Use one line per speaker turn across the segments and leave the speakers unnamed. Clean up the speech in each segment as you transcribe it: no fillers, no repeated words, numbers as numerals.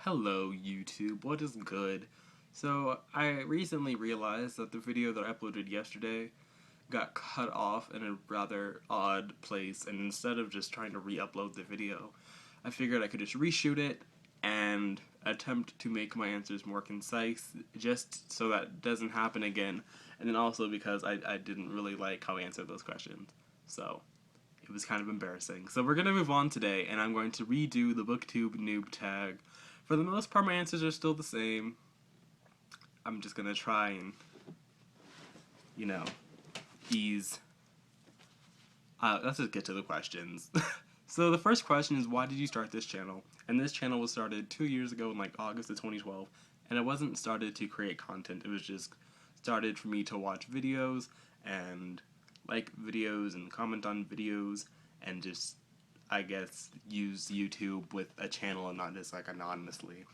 Hello YouTube, what is good? So I recently realized that the video that I uploaded yesterday got cut off in a rather odd place, and instead of just trying to re-upload the video, I figured I could just reshoot it and attempt to make my answers more concise, just so that doesn't happen again, and then also because I didn't really like how I answered those questions. So it was kind of embarrassing. So we're going to move on today, and I'm going to redo the BookTube Newbie Tag. For the most part, my answers are still the same. I'm just going to try and, ease. Let's just get to the questions. So the first question is, why did you start this channel? And this channel was started 2 years ago in August of 2012, and it wasn't started to create content. It was just started for me to watch videos and like videos and comment on videos and just, I guess, use YouTube with a channel and not just anonymously.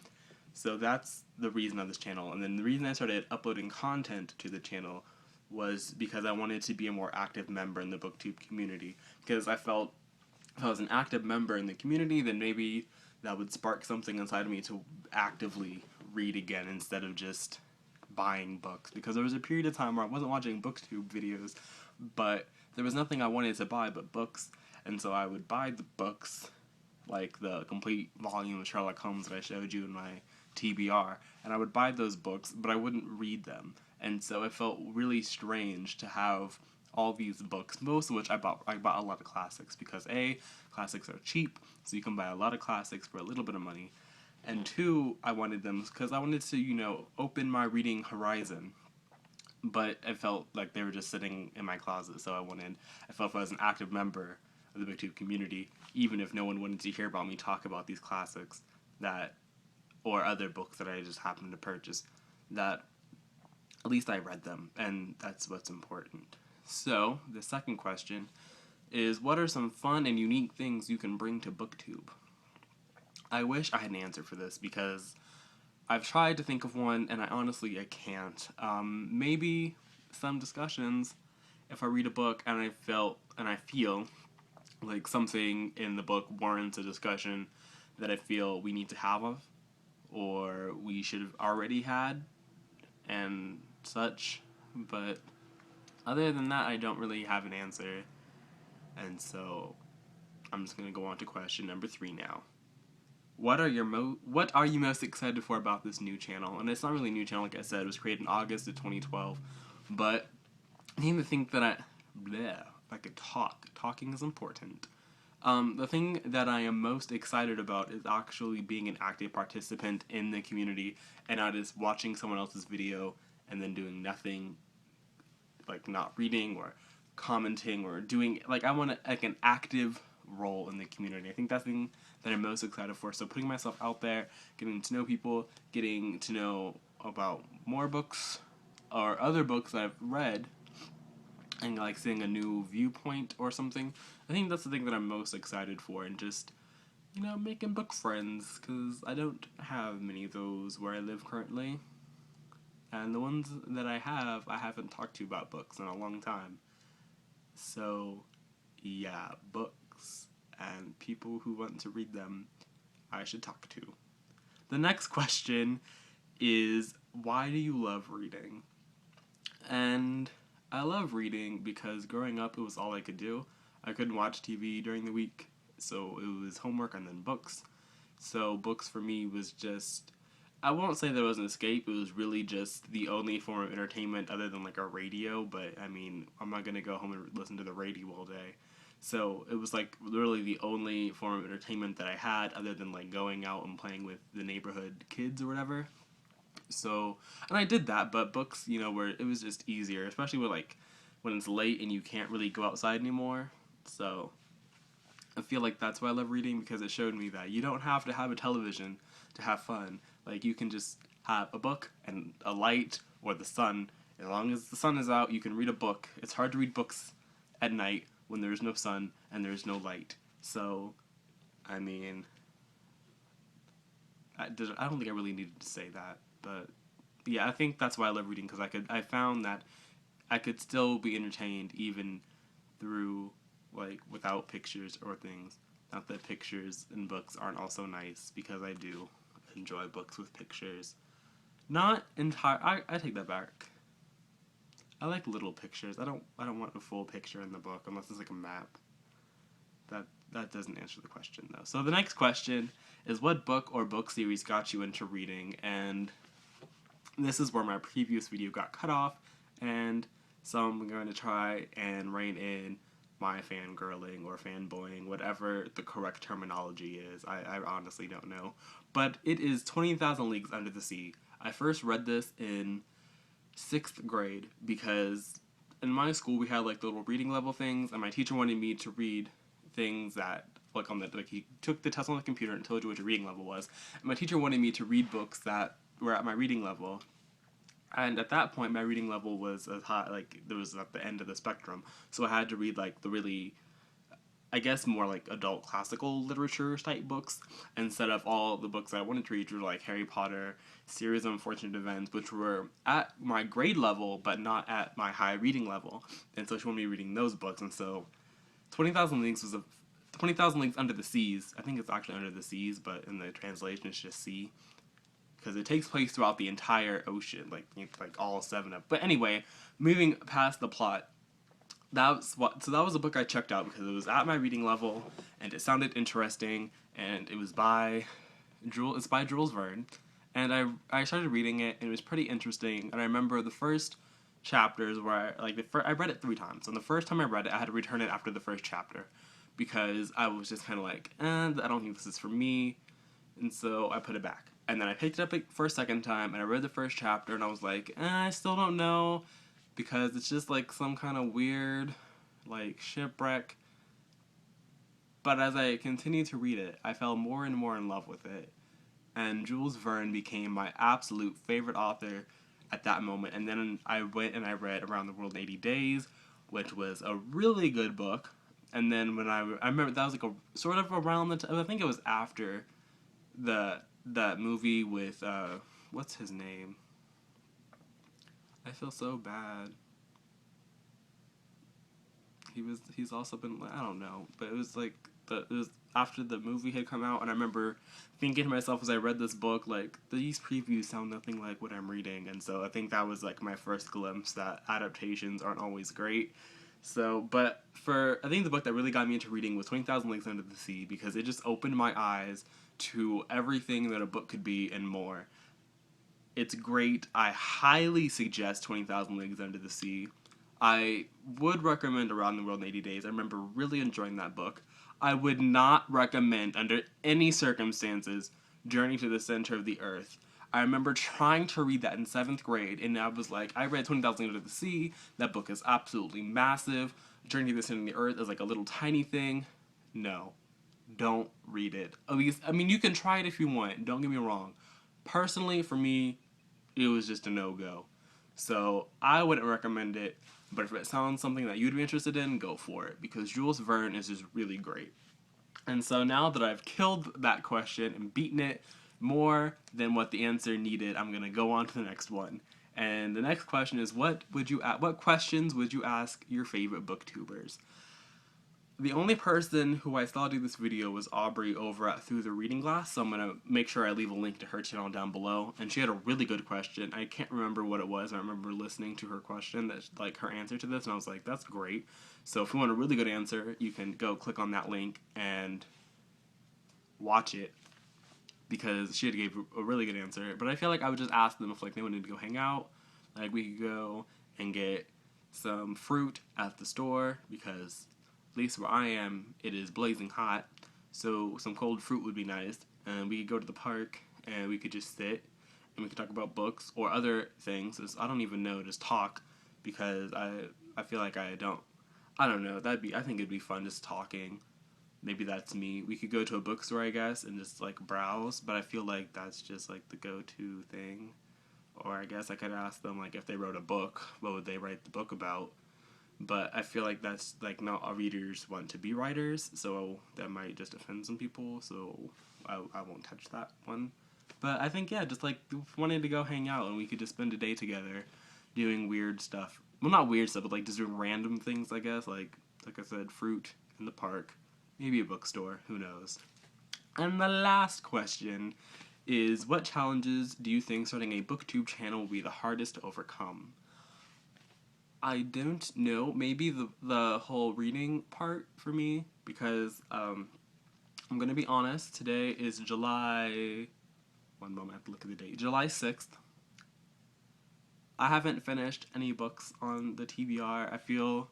So that's the reason of this channel. And then the reason I started uploading content to the channel was because I wanted to be a more active member in the BookTube community, because I felt if I was an active member in the community, then maybe that would spark something inside of me to actively read again instead of just buying books. Because there was a period of time where I wasn't watching BookTube videos, but there was nothing I wanted to buy but books, and so I would buy the books, like the complete volume of Sherlock Holmes that I showed you in my TBR, and I would buy those books, but I wouldn't read them. And so it felt really strange to have all these books, most of which I bought a lot of classics, because A, classics are cheap, so you can buy a lot of classics for a little bit of money, and two, I wanted them because I wanted to, open my reading horizon, but I felt like they were just sitting in my closet, so I felt if I was an active member of the BookTube community, even if no one wanted to hear about me talk about these classics, or other books that I just happened to purchase, that at least I read them, and that's what's important. So, the second question is, what are some fun and unique things you can bring to BookTube? I wish I had an answer for this, because I've tried to think of one, and I can't. Maybe some discussions, if I read a book and I feel like something in the book warrants a discussion that I feel we need to have, or we should have already had, and such. But other than that, I don't really have an answer, and so I'm just gonna go on to question number 3 now. What are you most excited for about this new channel? And it's not really a new channel, like I said. It was created in August of 2012, but I need to think that I could talk. Talking is important. The thing that I am most excited about is actually being an active participant in the community, and not just watching someone else's video and then doing nothing, like not reading or commenting or doing, I want an active role in the community. I think that's the thing that I'm most excited for. So putting myself out there, getting to know people, getting to know about more books or other books that I've read, and seeing a new viewpoint or something. I think that's the thing that I'm most excited for, and just, making book friends, because I don't have many of those where I live currently. And the ones that I haven't talked to about books in a long time. So, yeah, books and people who want to read them, I should talk to. The next question is, why do you love reading? And I love reading because growing up it was all I could do. I couldn't watch TV during the week, so it was homework and then books. So books for me was just, I won't say there was an escape, it was really just the only form of entertainment other than a radio, but I mean, I'm not going to go home and listen to the radio all day. So it was literally the only form of entertainment that I had other than going out and playing with the neighborhood kids or whatever. So, and I did that, but books, where it was just easier, especially with when it's late and you can't really go outside anymore. So I feel like that's why I love reading, because it showed me that you don't have to have a television to have fun. You can just have a book and a light or the sun. As long as the sun is out, you can read a book. It's hard to read books at night when there's no sun and there's no light. So, I mean, I don't think I really needed to say that, but yeah, I think that's why I love reading, because I found that I could still be entertained even through, without pictures or things. Not that pictures in books aren't also nice, because I do enjoy books with pictures. Not entire. I take that back. I like little pictures. I don't want a full picture in the book unless it's like a map. That doesn't answer the question though. So the next question is, what book or book series got you into reading? And this is where my previous video got cut off, and so I'm going to try and rein in my fangirling or fanboying, whatever the correct terminology is. I honestly don't know. But it is 20,000 Leagues Under the Sea. I first read this in 6th grade because in my school we had like little reading level things, and my teacher wanted me to read things that he took the test on the computer and told you what your reading level was. And my teacher wanted me to read books that were at my reading level. And at that point, my reading level was as high, like, it was at the end of the spectrum. So I had to read, like, the really, I guess, more, like, adult classical literature type books, instead of all the books I wanted to read, were, like, Harry Potter, Series of Unfortunate Events, which were at my grade level, but not at my high reading level. And so she wanted me reading those books, and so 20,000 Leagues was 20,000 Leagues Under the Seas. I think it's actually Under the Seas, but in the translation it's just sea, because it takes place throughout the entire ocean, like all 7 of. But anyway, moving past the plot, that was a book I checked out because it was at my reading level and it sounded interesting, and it was by Jules Verne, and I started reading it and it was pretty interesting. And I remember the first chapters where I read it 3 times, and the first time I read it I had to return it after the first chapter because I was just kind of like, I don't think this is for me, and so I put it back. And then I picked it up for a second time, and I read the first chapter, and I was like, I still don't know, because it's just like some kind of weird, like, shipwreck. But as I continued to read it, I fell more and more in love with it, and Jules Verne became my absolute favorite author at that moment. And then I went and I read Around the World in 80 Days, which was a really good book. And then when I remember that was like a sort of around the time, I think it was after that movie with what's his name? I feel so bad. He's also been, I don't know, but it was like it was after the movie had come out, and I remember thinking to myself as I read this book, like, these previews sound nothing like what I'm reading. And so I think that was like my first glimpse that adaptations aren't always great. So, but I think the book that really got me into reading was 20,000 Leagues Under the Sea, because it just opened my eyes to everything that a book could be and more. It's great. I highly suggest 20,000 Leagues Under the Sea. I would recommend Around the World in 80 Days. I remember really enjoying that book. I would not recommend, under any circumstances, Journey to the Center of the Earth. I remember trying to read that in 7th grade, and I was like, I read 20,000 Leagues Under the Sea. That book is absolutely massive. Journey to the Center of the Earth is like a little tiny thing. No. Don't read it. At least, I mean, you can try it if you want. Don't get me wrong. Personally, for me, it was just a no-go. So, I wouldn't recommend it. But if it sounds something that you'd be interested in, go for it, because Jules Verne is just really great. And so now that I've killed that question and beaten it more than what the answer needed, I'm going to go on to the next one. And the next question is, what questions would you ask your favorite booktubers? The only person who I saw do this video was Aubrie over at Through the Reading Glass, so I'm going to make sure I leave a link to her channel down below. And she had a really good question. I can't remember what it was. I remember listening to her question, her answer to this, and I was like, that's great. So if you want a really good answer, you can go click on that link and watch it, because she had gave a really good answer. But I feel like I would just ask them if they wanted to go hang out. Like, we could go and get some fruit at the store, because at least where I am, it is blazing hot, so some cold fruit would be nice. And we could go to the park, and we could just sit, and we could talk about books or other things. I don't even know, just talk, because I feel like I don't know, I think it'd be fun just talking. Maybe that's me. We could go to a bookstore, I guess, and just browse, but I feel like that's just the go-to thing. Or I guess I could ask them if they wrote a book, what would they write the book about? But I feel like that's, not all readers want to be writers, so that might just offend some people, so I won't touch that one. But I think, yeah, just, wanting to go hang out, and we could just spend a day together doing weird stuff. Well, not weird stuff, but, just doing random things, I guess. Like I said, fruit in the park, maybe a bookstore, who knows. And the last question is, what challenges do you think starting a BookTube channel will be the hardest to overcome? I don't know. Maybe the whole reading part for me, because I'm gonna be honest. Today is July. One moment, I have to look at the date. July 6th. I haven't finished any books on the TBR. I feel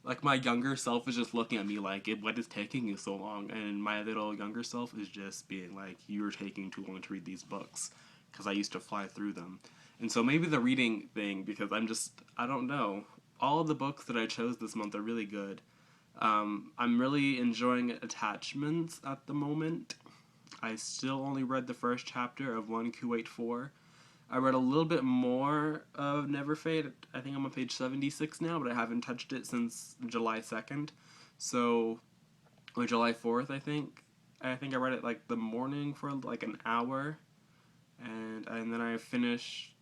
like my younger self is just looking at me like, what is taking you so long? And my little younger self is just being like, you're taking too long to read these books, because I used to fly through them. And so maybe the reading thing, because I don't know. All of the books that I chose this month are really good. I'm really enjoying Attachments at the moment. I still only read the first chapter of 1284. I read a little bit more of Never Fade. I think I'm on page 76 now, but I haven't touched it since July 2nd. So, or July 4th, I think. I think I read it like the morning for like an hour. And then I finished,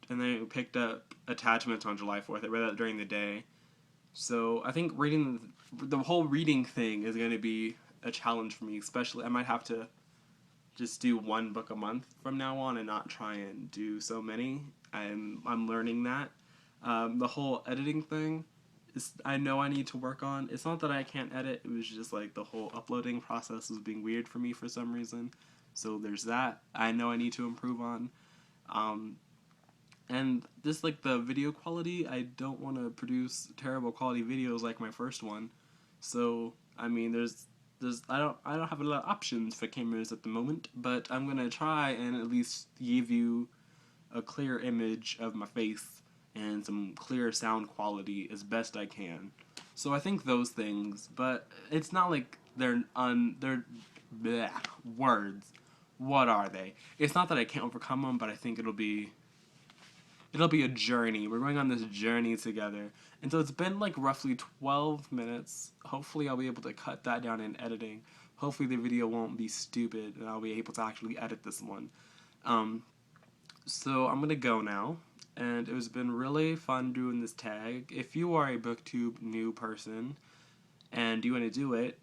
and then I picked up Attachments on July 4th. I read that during the day. So I think reading, the whole reading thing is going to be a challenge for me, especially I might have to just do one book a month from now on and not try and do so many. I'm learning that. The whole editing thing, I know I need to work on. It's not that I can't edit, it was just like the whole uploading process was being weird for me for some reason. So there's that. I know I need to improve on. And just like the video quality, I don't want to produce terrible quality videos like my first one. So, I mean, I don't have a lot of options for cameras at the moment, but I'm gonna try and at least give you a clear image of my face and some clear sound quality as best I can. So I think those things, but it's not like they're bleh, words. What are they? It's not that I can't overcome them, but I think it'll be a journey. We're going on this journey together. And so it's been like roughly 12 minutes. Hopefully I'll be able to cut that down in editing. Hopefully the video won't be stupid and I'll be able to actually edit this one. So I'm gonna go now. And it has been really fun doing this tag. If you are a BookTube new person and you want to do it,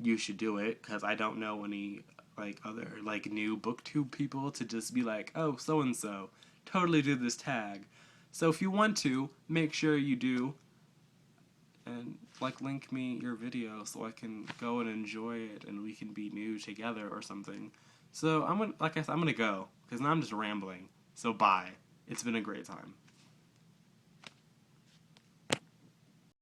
you should do it, because I don't know any like other like new BookTube people to just be like, oh, so and so totally do this tag. So if you want to, make sure you do, and like link me your video so I can go and enjoy it and we can be new together or something. So I'm gonna, like I said, I'm gonna go because now I'm just rambling. So bye. It's been a great time.